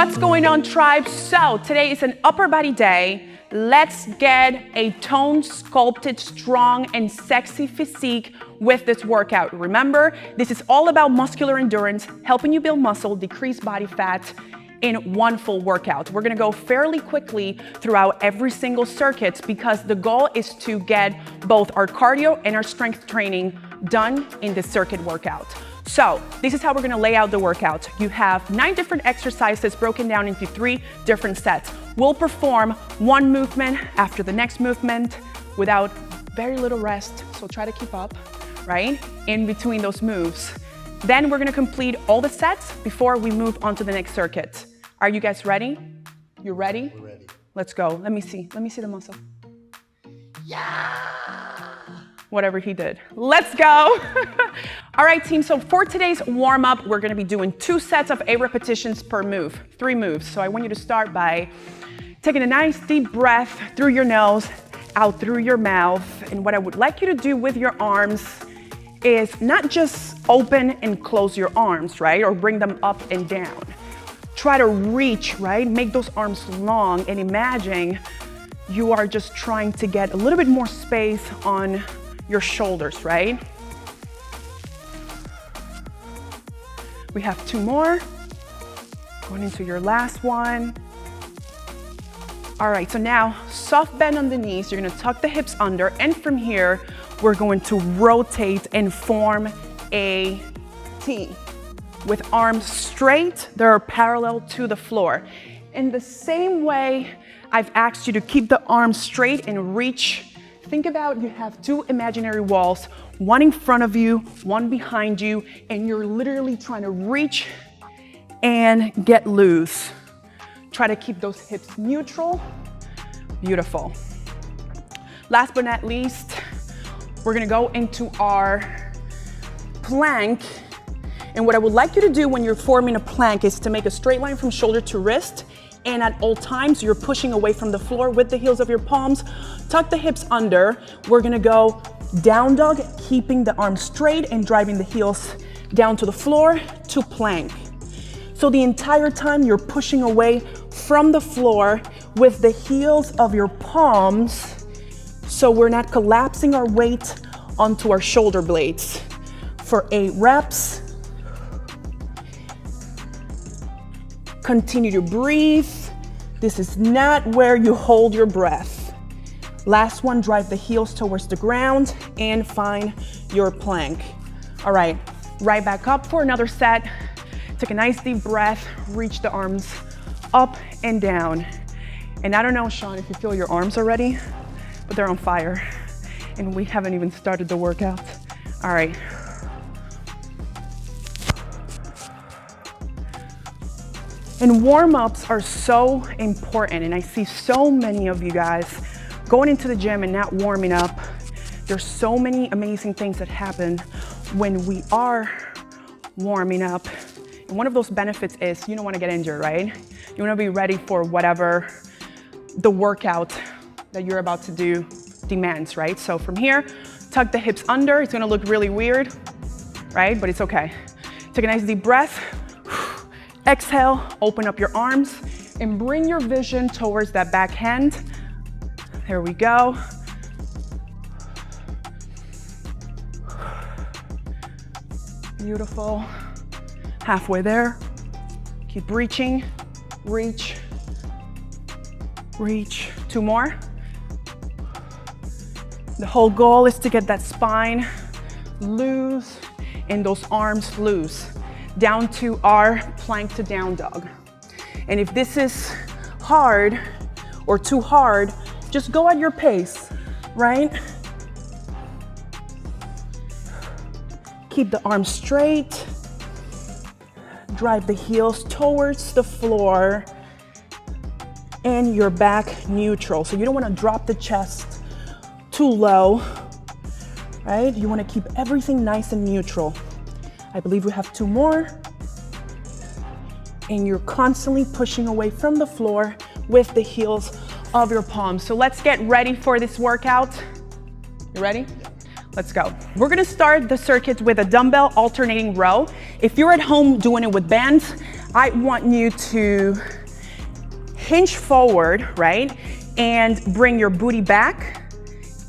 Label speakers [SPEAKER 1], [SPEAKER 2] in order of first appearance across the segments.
[SPEAKER 1] What's going on, tribe? So today is an upper body day. Let's get a toned, sculpted, strong, and sexy physique with this workout. Remember, this is all about muscular endurance, helping you build muscle, decrease body fat in one full workout. We're gonna go fairly quickly throughout every single circuit because the goal is to get both our cardio and our strength training done in this circuit workout. So this is how we're gonna lay out the workout. You have 9 different exercises broken down into 3 different sets. We'll perform one movement after the next movement without very little rest, so try to keep up, right? In between those moves. Then we're gonna complete all the sets before we move on to the next circuit. Are you guys ready? You ready?
[SPEAKER 2] We're ready.
[SPEAKER 1] Let's go. Let me see the muscle.
[SPEAKER 2] Yeah!
[SPEAKER 1] Whatever he did. Let's go. All right, team, so for today's warm-up, we're gonna be doing 2 sets of 8 repetitions per move, 3 moves. So I want you to start by taking a nice deep breath through your nose, out through your mouth. And what I would like you to do with your arms is not just open and close your arms, right? Or bring them up and down. Try to reach, right? Make those arms long and imagine you are just trying to get a little bit more space on your shoulders, right? We have 2 more. Going into your last one. All right, so now soft bend on the knees. You're gonna tuck the hips under, and from here, we're going to rotate and form a T. With arms straight, they're parallel to the floor. In the same way I've asked you to keep the arms straight and reach. Think about you have 2 imaginary walls, one in front of you, one behind you, and you're literally trying to reach and get loose. Try to keep those hips neutral. Beautiful. Last but not least, we're gonna go into our plank. And what I would like you to do when you're forming a plank is to make a straight line from shoulder to wrist. And at all times, you're pushing away from the floor with the heels of your palms. Tuck the hips under. We're gonna go down dog, keeping the arms straight and driving the heels down to the floor to plank. So the entire time you're pushing away from the floor with the heels of your palms, so we're not collapsing our weight onto our shoulder blades. For 8 reps. Continue to breathe. This is not where you hold your breath. Last one, drive the heels towards the ground and find your plank. All right, right back up for another set. Take a nice deep breath, reach the arms up and down. And I don't know, Sean, if you feel your arms already, but they're on fire. And we haven't even started the workout. All right. And warm-ups are so important, and I see so many of you guys going into the gym and not warming up. There's so many amazing things that happen when we are warming up. And one of those benefits is you don't want to get injured, right? You want to be ready for whatever the workout that you're about to do demands, right? So from here, tuck the hips under. It's going to look really weird, right? But it's okay. Take a nice deep breath. Exhale, open up your arms and bring your vision towards that back hand. There we go. Beautiful. Halfway there. Keep reaching, reach, reach. 2 more. The whole goal is to get that spine loose and those arms loose. Down to our plank to down dog. And if this is hard or too hard, just go at your pace, right? Keep the arms straight. Drive the heels towards the floor and your back neutral. So you don't want to drop the chest too low, right? You want to keep everything nice and neutral. I believe we have 2 more. And you're constantly pushing away from the floor with the heels of your palms. So let's get ready for this workout. You ready? Let's go. We're gonna start the circuit with a dumbbell alternating row. If you're at home doing it with bands, I want you to hinge forward, right? And bring your booty back.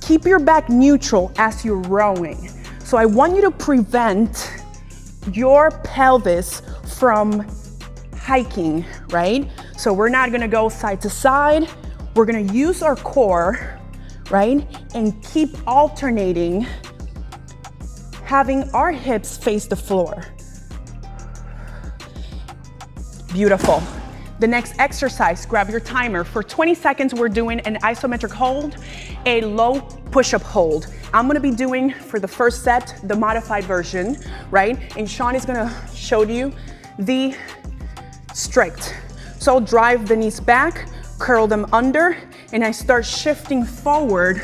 [SPEAKER 1] Keep your back neutral as you're rowing. So I want you to prevent your pelvis from hiking, right? So we're not gonna go side to side. We're gonna use our core, right? And keep alternating, having our hips face the floor. Beautiful. The next exercise, grab your timer. For 20 seconds, we're doing an isometric hold, a low push-up hold. I'm gonna be doing, for the first set, the modified version, right? And Sean is gonna show you the strict. So I'll drive the knees back, curl them under, and I start shifting forward.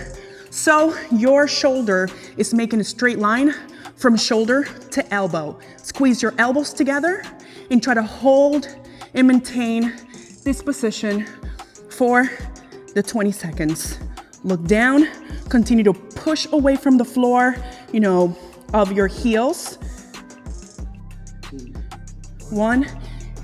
[SPEAKER 1] So your shoulder is making a straight line from shoulder to elbow. Squeeze your elbows together and try to hold and maintain this position for the 20 seconds. Look down, continue to push away from the floor, of your heels. 1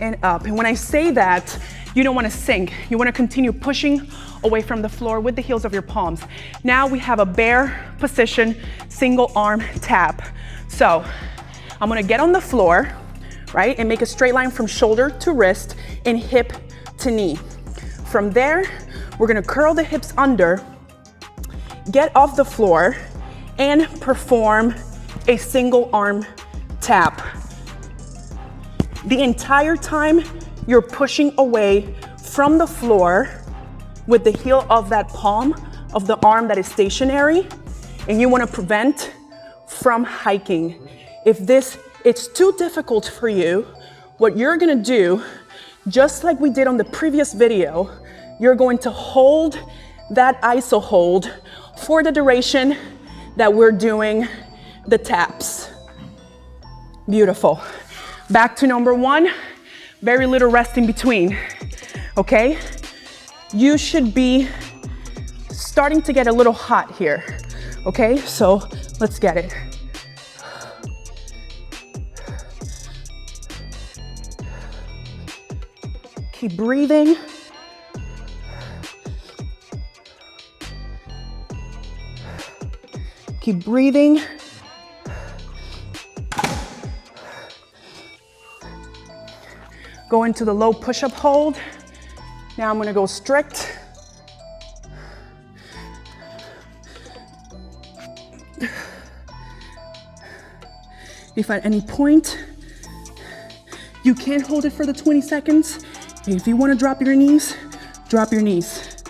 [SPEAKER 1] and up. And when I say that, you don't want to sink. You want to continue pushing away from the floor with the heels of your palms. Now we have a bear position, single arm tap. So I'm going to get on the floor, right? And make a straight line from shoulder to wrist and hip to knee. From there, we're gonna curl the hips under, get off the floor, and perform a single arm tap. The entire time, you're pushing away from the floor with the heel of that palm of the arm that is stationary, and you wanna prevent from hiking. If it's too difficult for you, what you're gonna do, just like we did on the previous video, you're going to hold that iso hold for the duration that we're doing the taps. Beautiful. Back to number 1, very little rest in between, okay? You should be starting to get a little hot here, okay? So let's get it. Keep breathing. Keep breathing. Go into the low push-up hold. Now I'm gonna go strict. If at any point you can't hold it for the 20 seconds, if you want to drop your knees, drop your knees.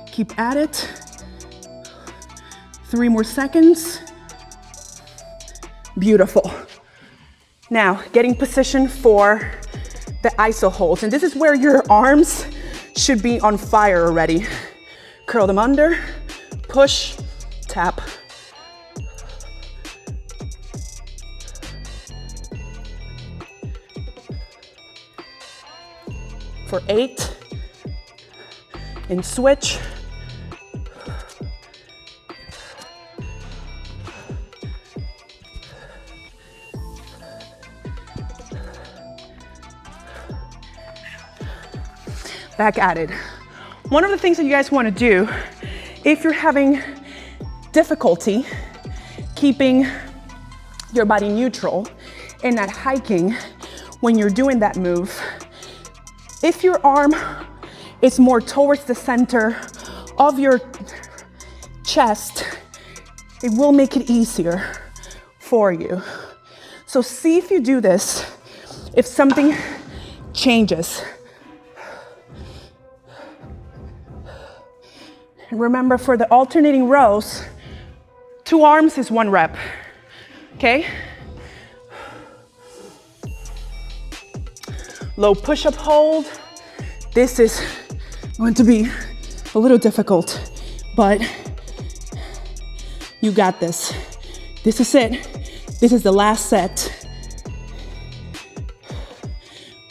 [SPEAKER 1] Keep at it. 3 more seconds. Beautiful. Now, getting positioned for the iso holds. And this is where your arms should be on fire already. Curl them under, push, tap. For 8, and switch. Back at it. One of the things that you guys want to do, if you're having difficulty keeping your body neutral and not hiking when you're doing that move, if your arm is more towards the center of your chest, it will make it easier for you. So see if you do this, if something changes. And remember, for the alternating rows, 2 arms is 1 rep, okay? Low push-up hold. This is going to be a little difficult, but you got this. This is it. This is the last set.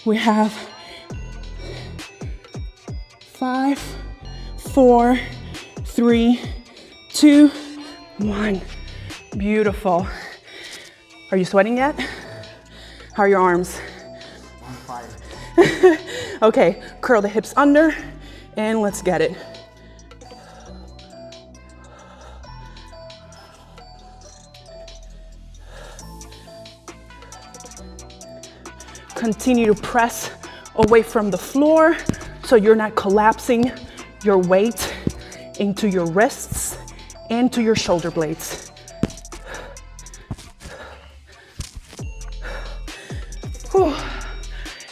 [SPEAKER 1] We have 5, 4, 3, 2, 1. Beautiful. Are you sweating yet? How are your arms?
[SPEAKER 2] on fire.
[SPEAKER 1] Okay, curl the hips under and let's get it. Continue to press away from the floor so you're not collapsing your weight into your wrists and to your shoulder blades. Whew.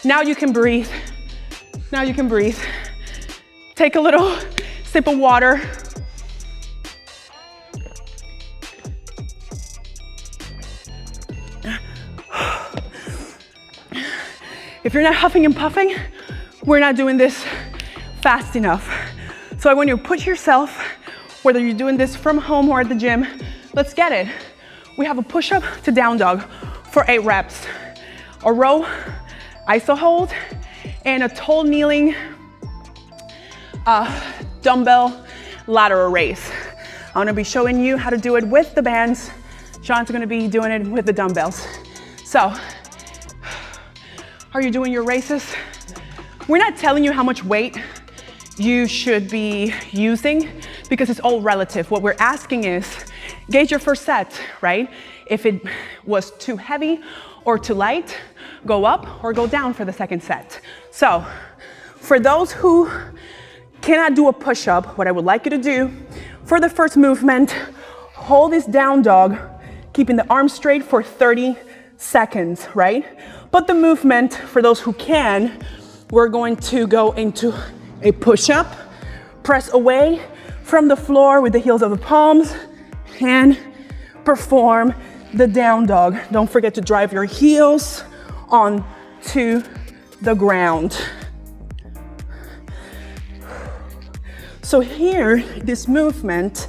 [SPEAKER 1] Now you can breathe. Now you can breathe. Take a little sip of water. If you're not huffing and puffing, we're not doing this fast enough. So I want you to put yourself, whether you're doing this from home or at the gym, let's get it. We have a push-up to down dog for 8 reps. A row, iso hold, and a tall kneeling dumbbell lateral raise. I'm gonna be showing you how to do it with the bands. Sean's gonna be doing it with the dumbbells. So, are you doing your races? We're not telling you how much weight you should be using because it's all relative. What we're asking is, gauge your first set, right? If it was too heavy or too light, go up or go down for the second set. So, for those who cannot do a push-up, what I would like you to do, for the first movement, hold this down dog, keeping the arms straight for 30 seconds, right? But the movement, for those who can, we're going to go into a push-up, press away from the floor with the heels of the palms, and perform the down dog. Don't forget to drive your heels onto the ground. So here, this movement,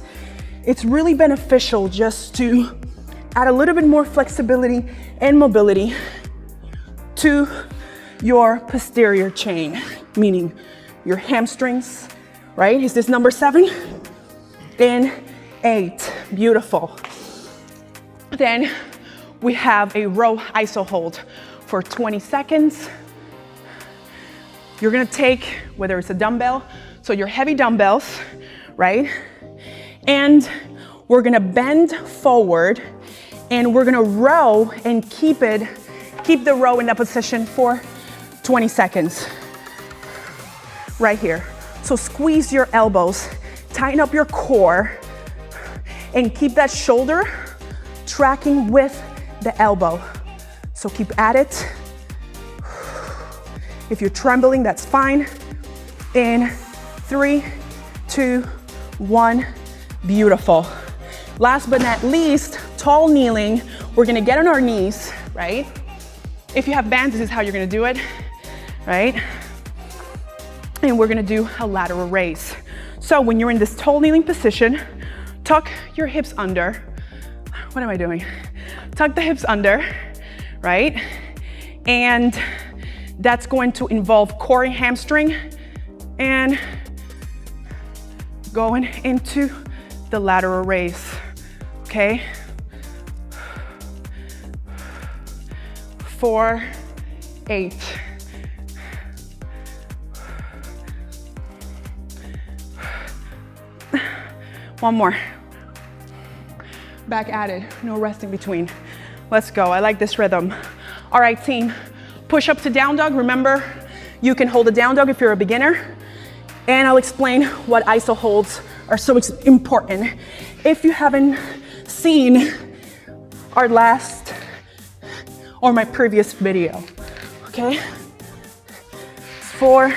[SPEAKER 1] it's really beneficial just to add a little bit more flexibility and mobility to your posterior chain, meaning your hamstrings, right? Is this number 7? And 8, beautiful. Then we have a row iso hold for 20 seconds. You're gonna take, whether it's a dumbbell, so your heavy dumbbells, right? And we're gonna bend forward and we're gonna row and keep the row in that position for 20 seconds. Right here. So squeeze your elbows, tighten up your core, and keep that shoulder tracking with the elbow. So keep at it. If you're trembling, that's fine. In 3, 2, 1, beautiful. Last but not least, tall kneeling. We're gonna get on our knees, right? If you have bands, this is how you're gonna do it, right? And we're gonna do a lateral raise. So when you're in this tall kneeling position, tuck your hips under. What am I doing? Tuck the hips under, right? And that's going to involve core and hamstring and going into the lateral raise, okay? 4, 8. One more. Back at it, no rest in between. Let's go, I like this rhythm. All right, team, push up to down dog. Remember, you can hold a down dog if you're a beginner, and I'll explain what iso holds are so important. If you haven't seen our last or my previous video, okay? 4,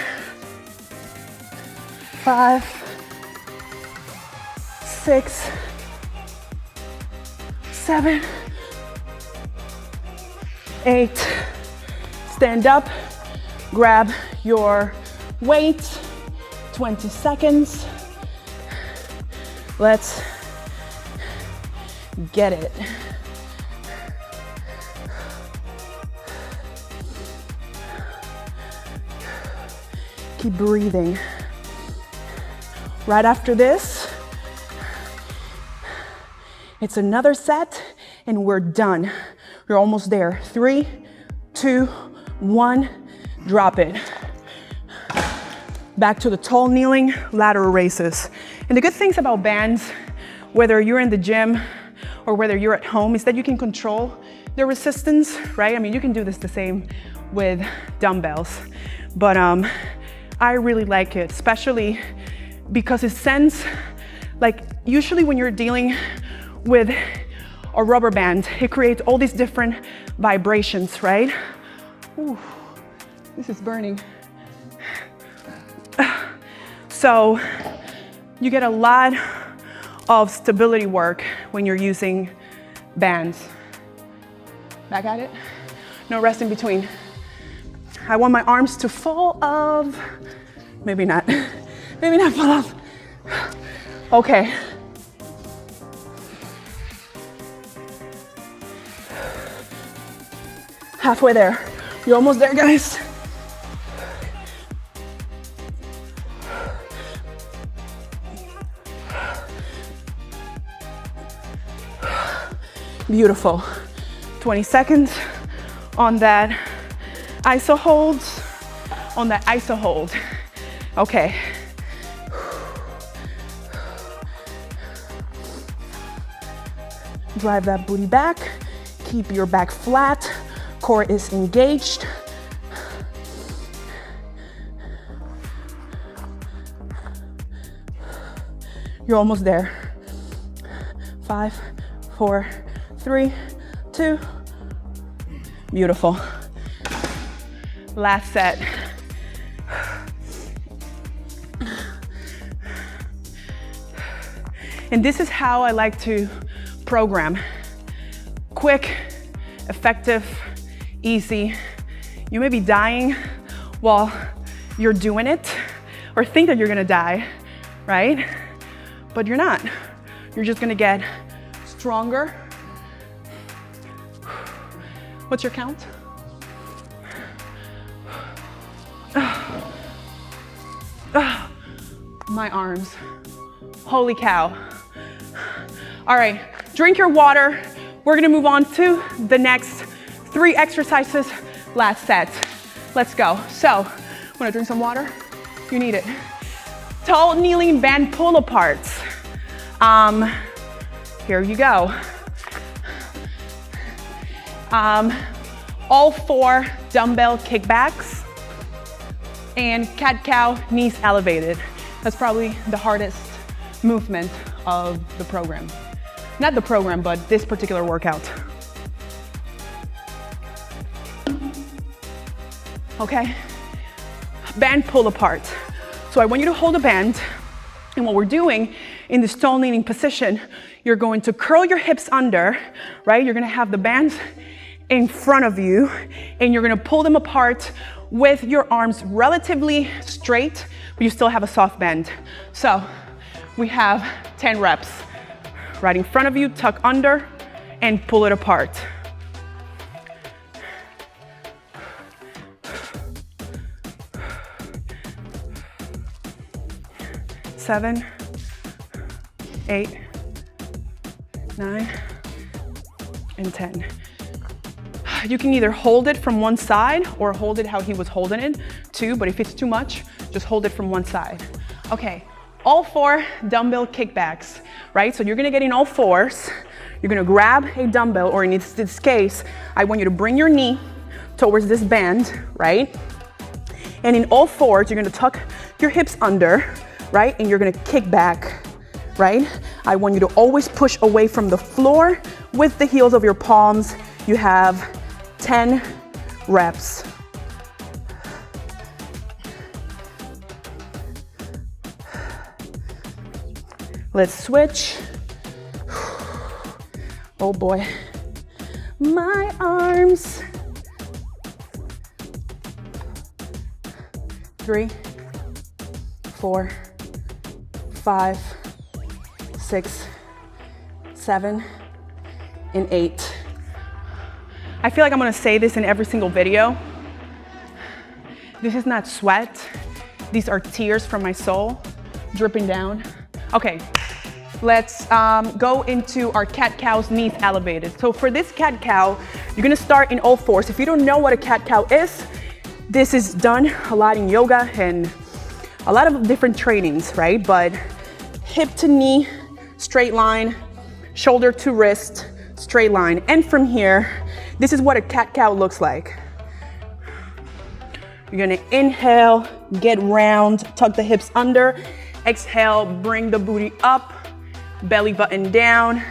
[SPEAKER 1] 5, 6, 7, 8. Stand up, grab your weight, 20 seconds. Let's get it. Keep breathing. Right after this, it's another set and we're done. We're almost there. 3, 2, 1, drop it. Back to the tall kneeling, lateral raises. And the good things about bands, whether you're in the gym or whether you're at home, is that you can control the resistance, right? I mean, you can do this the same with dumbbells, but I really like it, especially because it sends, like, usually when you're dealing with a rubber band, it creates all these different vibrations, right? Ooh, this is burning. So you get a lot of stability work when you're using bands. Back at it. No rest in between. I want my arms to fall off. Maybe not. Maybe not fall off. Okay. Halfway there. You're almost there, guys. Beautiful. 20 seconds on that iso hold, Okay. Drive that booty back. Keep your back flat. Core is engaged. You're almost there. 5, 4, 3, 2. Beautiful. Last set. And this is how I like to program. Quick, effective, easy. You may be dying while you're doing it, or think that you're gonna die, right? But you're not. You're just gonna get stronger. What's your count? My arms. Holy cow. All right, drink your water. We're gonna move on to the next 3 exercises, last set. Let's go. So, wanna drink some water? You need it. Tall kneeling band pull aparts. Here you go. All 4 dumbbell kickbacks and cat-cow knees elevated. That's probably the hardest movement of the program. Not the program, but this particular workout. Okay, band pull apart. So I want you to hold a band, and what we're doing in this tall kneeling position, you're going to curl your hips under, right? You're gonna have the bands in front of you, and you're gonna pull them apart with your arms relatively straight, but you still have a soft bend. So we have 10 reps. Right in front of you, tuck under, and pull it apart. Seven, 8, 9, and 10. You can either hold it from one side or hold it how he was holding it too, but if it's too much, just hold it from one side. Okay, all 4 dumbbell kickbacks, right? So you're gonna get in all 4s. You're gonna grab a dumbbell, or in this case, I want you to bring your knee towards this band, right? And in all 4s, you're gonna tuck your hips under, right? And you're gonna kick back, right? I want you to always push away from the floor with the heels of your palms. You have 10 reps. Let's switch. Oh boy. My arms. 3, 4, 5, 6, 7, and 8. I feel like I'm gonna say this in every single video. This is not sweat. These are tears from my soul dripping down. Okay, let's go into our cat-cow's knees elevated. So for this cat-cow, you're gonna start in all 4s. If you don't know what a cat-cow is, This is done a lot in yoga and a lot of different trainings, right? But hip to knee, straight line, shoulder to wrist, straight line. And from here, this is what a cat-cow looks like. You're gonna inhale, get round, tuck the hips under. Exhale, bring the booty up, belly button down,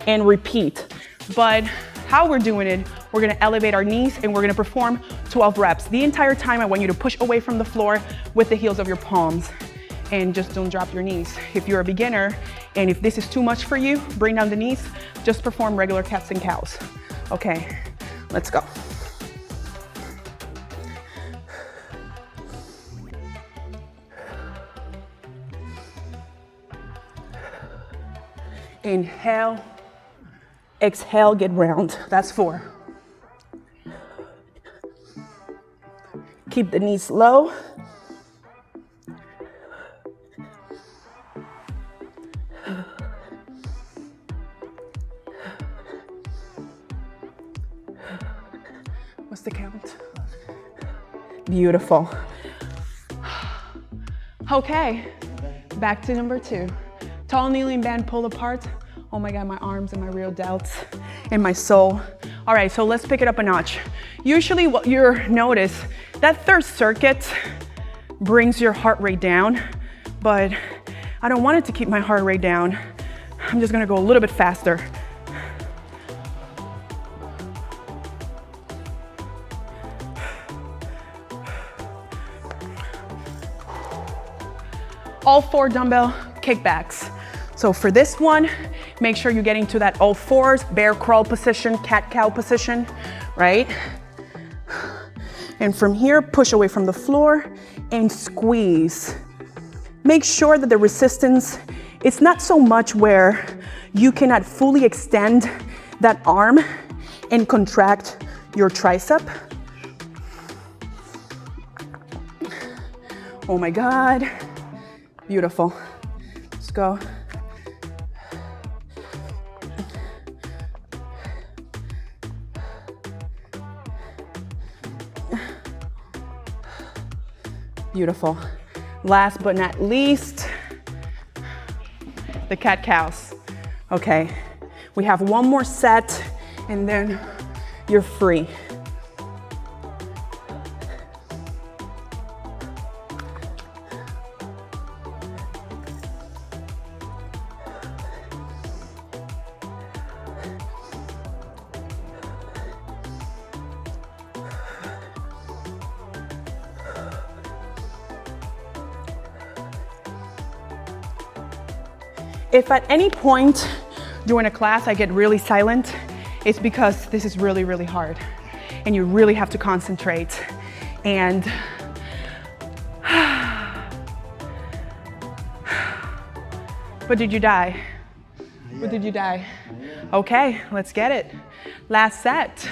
[SPEAKER 1] and repeat. But how we're doing it, we're gonna elevate our knees and we're gonna perform 12 reps. The entire time I want you to push away from the floor with the heels of your palms and just don't drop your knees. If you're a beginner and if this is too much for you, bring down the knees, just perform regular cats and cows. Okay, let's go. Inhale, exhale, get round. That's 4. Keep the knees low. What's the count? Beautiful. Okay, back to number 2. Tall kneeling band pull apart. Oh my God, my arms and my real delts and my soul. All right, so let's pick it up a notch. Usually what you notice, that third circuit brings your heart rate down, but I don't want it to keep my heart rate down. I'm just gonna go a little bit faster. All 4 dumbbell kickbacks. So for this one, make sure you're getting to that all 4s, bear crawl position, cat-cow position, right? And from here, push away from the floor and squeeze. Make sure that the resistance, it's not so much where you cannot fully extend that arm and contract your tricep. Oh my God, beautiful. Let's go. Beautiful. Last but not least, the cat-cows. Okay, we have one more set and then you're free. If at any point during a class I get really silent, it's because this is really, really hard and you really have to concentrate. And but did you die? But did you die? Okay, let's get it. Last set.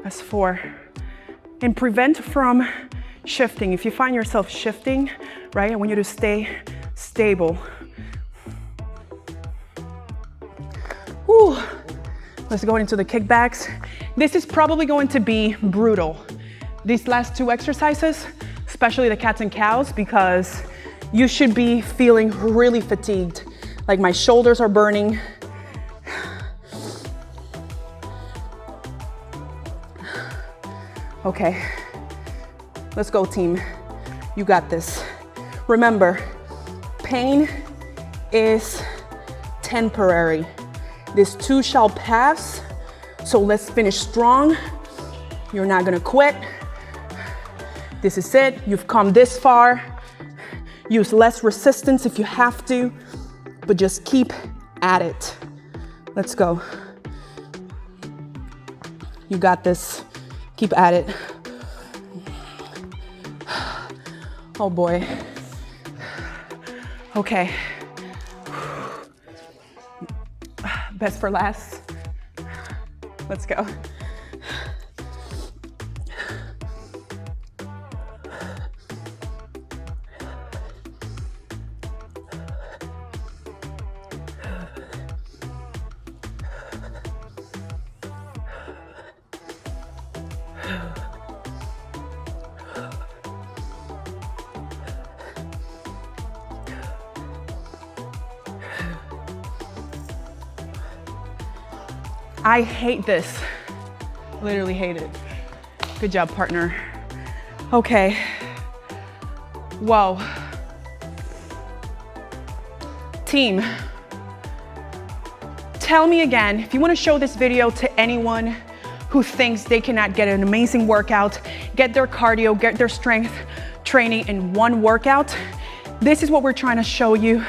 [SPEAKER 1] That's 4. And prevent from shifting. If you find yourself shifting, right, I want you to stay stable. Whew. Let's go into the kickbacks. This is probably going to be brutal. These last 2 exercises, especially the cats and cows, because you should be feeling really fatigued. Like my shoulders are burning. Okay, let's go team. You got this. Remember, pain is temporary. This too shall pass. So let's finish strong. You're not gonna quit. This is it, you've come this far. Use less resistance if you have to, but just keep at it. Let's go. You got this. Keep at it. Oh boy. Okay. Best for last. Let's go. I hate this. Literally hate it. Good job, partner. Okay. Whoa. Team, tell me again, if you want to show this video to anyone who thinks they cannot get an amazing workout, get their cardio, get their strength training in one workout, this is what we're trying to show you.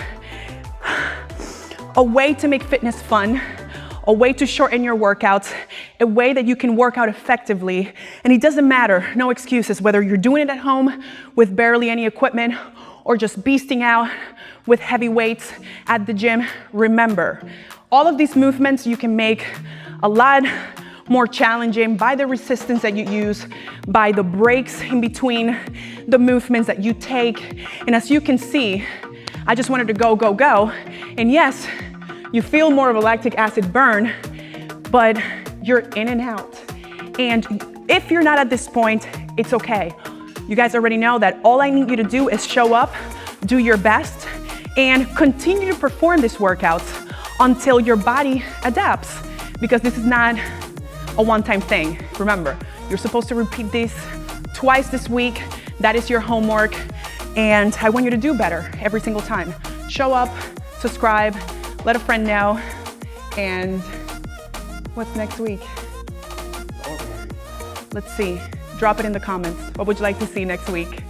[SPEAKER 1] A way to make fitness fun, a way to shorten your workouts, a way that you can work out effectively. And it doesn't matter, no excuses, whether you're doing it at home with barely any equipment or just beasting out with heavy weights at the gym. Remember, all of these movements you can make a lot more challenging by the resistance that you use, by the breaks in between the movements that you take. And as you can see, I just wanted to go, go, go. And yes, you feel more of a lactic acid burn, but you're in and out. And if you're not at this point, it's okay. You guys already know that all I need you to do is show up, do your best, and continue to perform these workouts until your body adapts, because this is not a one-time thing. Remember, you're supposed to repeat this twice this week. That is your homework, and I want you to do better every single time. Show up, subscribe, let a friend know, and what's next week? Let's see. Drop it in the comments. What would you like to see next week?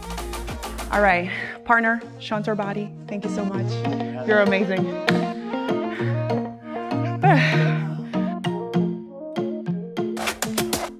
[SPEAKER 1] All right, partner, Sean Torbati, thank you so much. You're amazing.